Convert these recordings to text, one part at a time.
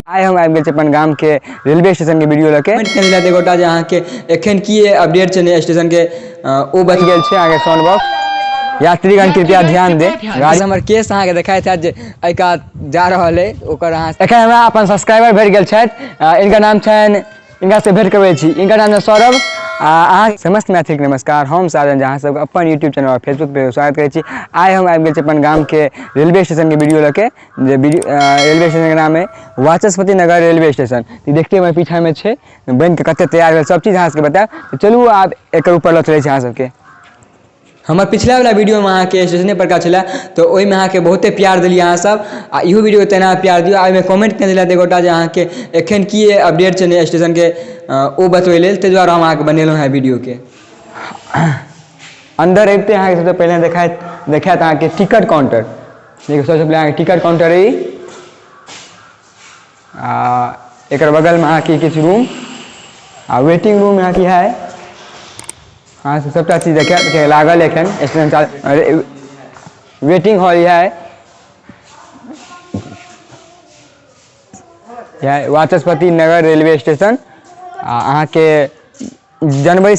आइ हम आबि गेल छी अपन गाम के रेलवे स्टेशन के वीडियो लऽ के गोटा जे अहाँ के एखन की अपडेट छै स्टेशन के ओ बच गेल छै आगे साउंड बॉक्स। यात्रीगण कृपया ध्यान दे गाड़ी हमर केस अहाँ के देखाइत हैत जे एहि कात जा रहल है ओकर अहाँ एखन हमरा अपन सब्सक्राइबर भेट गेल छथि। इनका नाम छनि, इनका से भेंट करबै छी। इनका नाम है सौरभ। अहाँ समस्त मैथिल नमस्कार, हम साजन अहाँ सब अपन यूट्यूब चैनल और फेसबुक पे स्वागत करै छी। आइ हम आबि गेल छी अपन गाम के रेलवे स्टेशन के वीडियो लऽ के। जे रेलवे स्टेशन के नाम है वाचस्पति नगर रेलवे स्टेशन। देखते हुए पीछा में छै बन के कते तैयार भेल सब चीज अहाँ सबके बतायब। चलू आब एकर ऊपर लऽ चलै छी अहाँ सबके। हमर पिछला वाला वीडियो में अहाँ के स्टेशने पर का छला तो ओहि में अहाँ के बहुते प्यार दिलियै अहाँ सब आ इहो वीडियो तेना प्यार दियौ। आ में कमेंट केने छलै गोटा जे अहाँ के एखन की अपडेट छै स्टेशन के ओ बतबै लेल, ताहि दुआरे हम अहाँ के बनेलहुँ है वीडियो के। अंदर अबिते अहाँ के सबसे पहले देखायत अहाँ के टिकट काउंटर। देखिए सबसे पहले अहाँ के टिकट काउंटर है। एकर बगल में अहाँ के किछु रूम आ वेटिंग रूम यहाँ की है। हाँ से सबटा चीज देखे लागल एखन स्टेशन चालू। वेटिंग हॉल यह वाचस्पति नगर रेलवे स्टेशन। अहाँ के जनवरी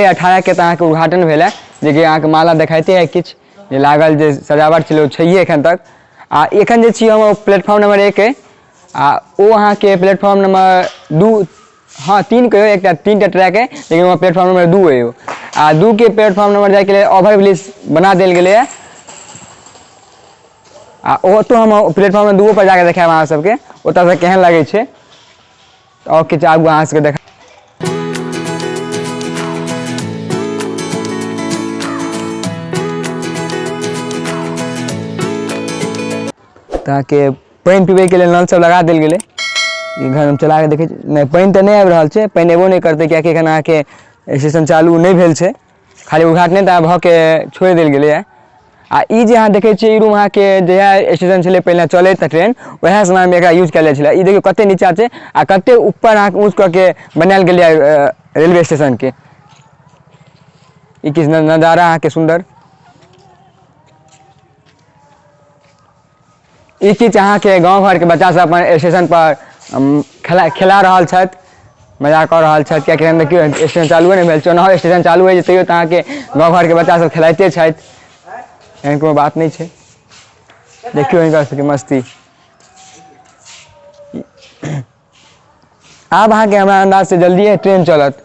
18 के अहाँ के उद्घाटन भेल है, जे अहाँ के माला देखाइते है किछु जे लागल जे सजावट छलै छैहे एखन तक। एखन जे छी हम प्लेटफॉर्म नंबर 1 है। ओ अहाँ के प्लेटफॉर्म नंबर 2 हाँ 3 कहियो, एक 3टा ट्रैक है लेकिन वहाँ प्लेटफॉर्म नंबर 2 है। 2 के प्लेटफॉर्म नंबर जाए के लिए ओवर ब्रिज बना देल गेले है। ओ तो हम प्लेटफॉर्म नंबर 2 पर जाके देखाब अहाँ सबके ओतऽ से केहन लगे छै। और किछु आगू अहाँ सबके देखा ताकि पानि पीबे के लिए नल सब लगा देल गेले। घर में चला के देखे नहीं, पानि तो नहीं आबि रहल छै, पानि एबो नहीं करते कियाकि एखन अहाँ के स्टेशन चालू नहीं भेल छै, खाली उद्घाटन टा भऽ के छोड़ि देल गेले है। ई जे अहाँ देखे छियै ई रूम अहाँ के जहिया स्टेशन छलै पहले चलैत ट्रेन वएह समय में एकरा यूज कयल जाइ छलै। ई देखियो कते नीचा छै आ कते ऊपर अहाँ के ऊँच कऽ के बनायल गेलै रेलवे स्टेशन के। ई किछु नजारा अहाँ के सुंदर। ई चीज अहाँ के गाँव घर के बच्चा सब अपन स्टेशन पर खेला रहल छथि, मजा कर रहल छथि। कियाकि देखियो स्टेशन चालू नहीं भेल छै, ओना स्टेशन चालू है तैयो अहाँ के गाँव घर के बच्चा सब खेलाइते छथि, एहन कोनो बात नहीं छै। देखियो इनका सबके मस्ती। आब अहाँ के हमरा अंदाज से जल्दी ट्रेन चलत।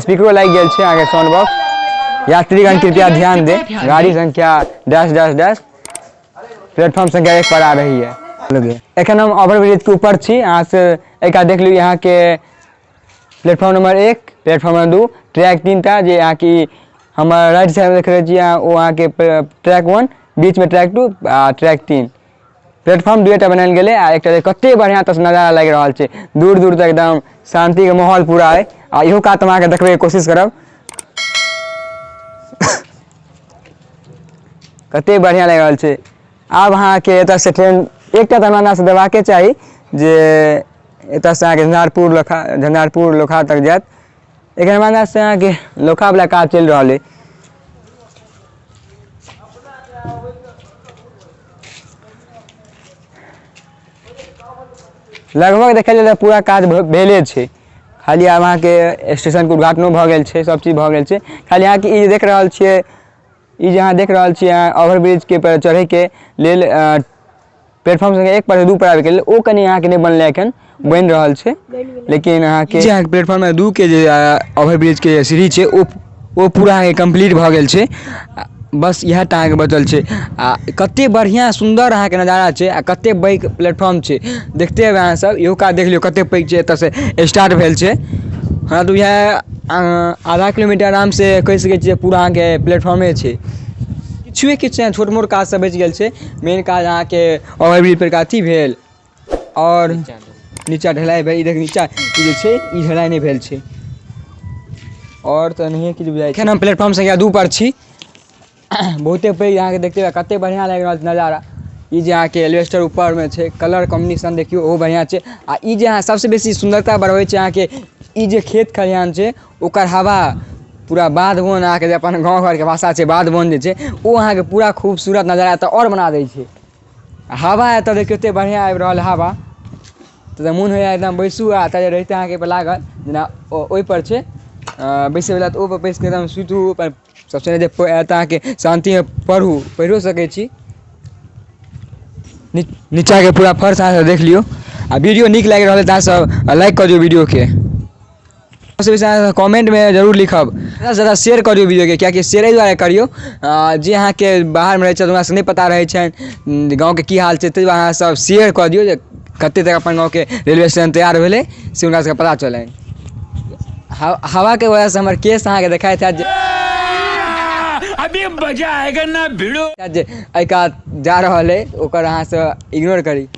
स्पीकरो लागि गेल छै अहाँ के साउंड बॉक्स। यात्रीगण कृपया ध्यान दे, गाड़ी संख्या डैश प्लेटफॉर्म संख्या 1 पर आ रही है। एखन हम ओवर ब्रिज के ऊपर छी। अहाँ से एक देख लियो यहाँ के platform number 1, platform number 2, track 3टा जे यहाँ की हमारे राइट साइड में देख रहे छी वो अहाँ के ट्रैक 1, बीच में ट्रैक 2 आ ट्रैक 3। प्लेटफॉर्म 2टा बनायल गेले आ एकटा कते बढ़िया तस नजारा लागि रहल छै। दूर दूर तक एकदम शांति के माहौल पूरा है। इहो कात हम अहाँ के देखबे के कोशिश करब कते बढ़िया लागि रहल छै। आब अहाँ के एतऽ से ट्रेन एकटा तऽ हमरा से देबाके चाही जे एतऽ से अहाँ के झंझारपुर लोखा तक जायत। एक हमरा से अहाँ के लोखा वाला काज चलि रहल है। लगभग देखल जाए पूरा काज भेले छै, खाली आब अहाँ के स्टेशन के उद्घाटनो भऽ गेल छै, सब चीज भऽ गेल छै। खाली अहाँ के ई देख रहल छियै, ई जे अहाँ देख रहल छियै ओवर ब्रिज के पर चढ़े के लेल प्लेटफॉर्म संख्या 1 पर 2 पर आबि गेल। ओ कनी अहाँ के नहीं बनले, एखन बनि रहल छै। लेकिन अहाँ के प्लेटफॉर्म 2 के जे ओवर ब्रिज के सीढ़ी छै ओ पूरा अहाँ के कंप्लीट भऽ गेल छै। बस इएह टा अहाँ के बचल छै। कते बढ़िया सुंदर अहाँ के नजारा छै आ कते पैघ प्लेटफॉर्म छै देखते हेबै अहाँ सब। इहो काज देख लियो कते पैघ छै, एतऽ से स्टार्ट भेल छै। हाँ तो यह आधा किलोमीटर आराम से कहि सकै छियै पूरा अहाँ के प्लेटफॉर्मे छै। किछु छोट मोट काज सब बचि गेल छै। मेन काज अहाँ के ओवर ब्रिज पर अथी भेल और नीचा ढलाई भेल। ई देख नीचा ई जे छै ई ढलाई नहीं भेल छै और तो नहीं किछु बुझाइ छै। एखन हम प्लेटफॉर्म संख्या 2 पर छी। बहुते पैघ अहाँ के देखते हुए कते बढ़िया लागि रहल नजारा। ई जे अहाँ के एलिवेस्टर ऊपर में छै, कलर कॉम्बिनेशन देखियो ओहो बढ़िया छै। आ ई जे अहाँ सबसे बेसी सुंदरता बढ़बै छै अहाँ के ई जे खेत खलिहान छै ओकर हवा पूरा बाध वन अहाँ के अपन गाँव घर के भाषा छै बाध वन जे छै ओ अहाँ के पूरा खूबसूरत नजारा तऽ और बना दै छै। हवा है तब कते बढ़िया आबि रहल हवा तऽ मोन होइए एकदम बैसू आ तऽ रहिते अहाँके पर लागल जेना ओहिपर छै बैसैवला तऽ ओहिपर बैसि कऽ एकदम सुतू अपन सबसँ नहि एतऽ अहाँके शान्तिमे पढ़िओ सकै छी। नीचाँके पूरा फर्श अहाँसब देख लियौ आ वीडियो नीक लागि रहल है तऽ अहाँसब लाइक कऽ दियौ वीडियोके। सबसँ बेसी अहाँ कमेंटमे जरूर लिखब ज़्यादासँ ज़्यादा शेयर करियौ वीडियोके कियाकि शेयर एहि दुआरे करियौ जे अहाँके बाहरमे रहै छथि हुनका सबके नहि पता रहै छनि गाँवके की हाल छै, ताहि दुआरे अहाँसब शेयर कऽ दियौ जे कतेक तक अपन गाँवके रेलवे स्टेशन तैयार भेलै से हुनका सबके पता चलनि। हवाके वजहसँ हमर केस अहाँके देखाइत हैत जे अभी मजा आएगा ना भिड़ो जे एहि कात जा रहल है ओकर अहाँसँ इग्नोर करी।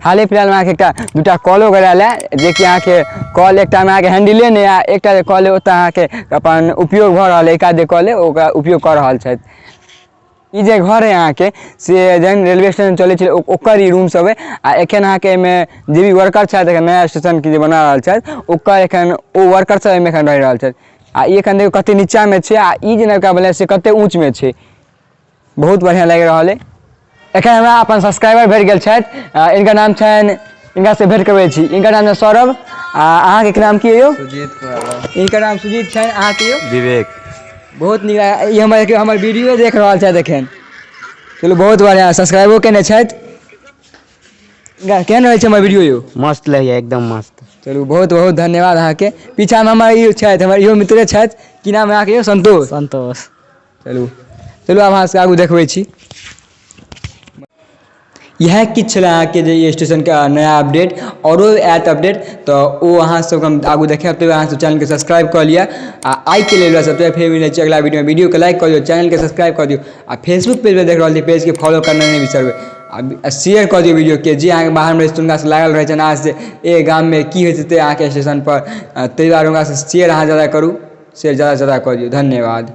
हाले फिलहालमे अहाँके एकटा दूटा कॉलो करायल है जेकि अहाँके कॉल एकटामे अहाँके हैंडले नहि आ एकटा जे कॉल है ओतऽ अहाँके अपन उपयोग भऽ रहल है, एक आध जे कॉल है ओकरा उपयोग कऽ रहल छथि। ई जे घर है अहाँके से जहन रेलवे स्टेशन चलै छै ओकर ई रूम सब है आ एखन अहाँके एहिमे जे भी वर्कर छथि एखन नया स्टेशनके जे बना रहल छथि ओकर एखन ओ वर्कर सब एहिमे एखन रहि रहल छथि आ ई एखन देखियौ कतेक नीचाँमे छै आ ई जे नवका बनलै से कतेक ऊँचमे छै, बहुत बढ़िआँ लागि रहल है। एखन हमरा अपन सब्सक्राइबर भेट गेल छथि इनकर नाम छनि, इनकासँ भेँट करबै छी, इनकर नाम छै सौरभ आ अहाँके नाम की यौ? सुजीत कुमार। इनकर नाम सुजीत छनि, अहाँके यौ? विवेक। बहुत नीक ई हमर वीडियो देख रहल छथि एखन। चलू बहुत बढ़िआँ सब्सक्राइबो केने छथि। केहन रहै छै हमर वीडियो यौ? मस्त लगैए एकदम मस्त। चलू बहुत बहुत धन्यवाद अहाँके। पीछामे हमर ई छथि हमर इहो मित्रे छथि, की नाम है अहाँके यौ? संतोष। संतोष। चलू आब अहाँसँ आगू देखबै छी। इएह किछु छलै अहाँके जे ई स्टेशनके नया अपडेट, आओरो आयत अपडेट तऽ ओ अहाँसबके हम आगू देखायब। ताहि दुआरे अहाँसब चैनलके सब्सक्राइब कऽ लिअ आ आइके लेल सब फेर मिलै छै अगिला वीडियोमे। वीडियोके लाइक कऽ दियौ, चैनलके सब्सक्राइब कऽ दियौ आ फेसबुक पेजपर देख रहल छी पेजके फॉलो करना नहि बिसरबै आ शेयर कऽ दियौ वीडियोके। जे अहाँके बाहरमे रहै छै हुनकासँ लागल रहै छनि अहाँसँ ए गाममे की होइत हेतै अहाँके स्टेशनपर, ताहि दुआरे हुनकासँ शेयर अहाँ ज्यादा करू, शेयर ज़्यादासँ ज़्यादा कऽ दियौ। धन्यवाद।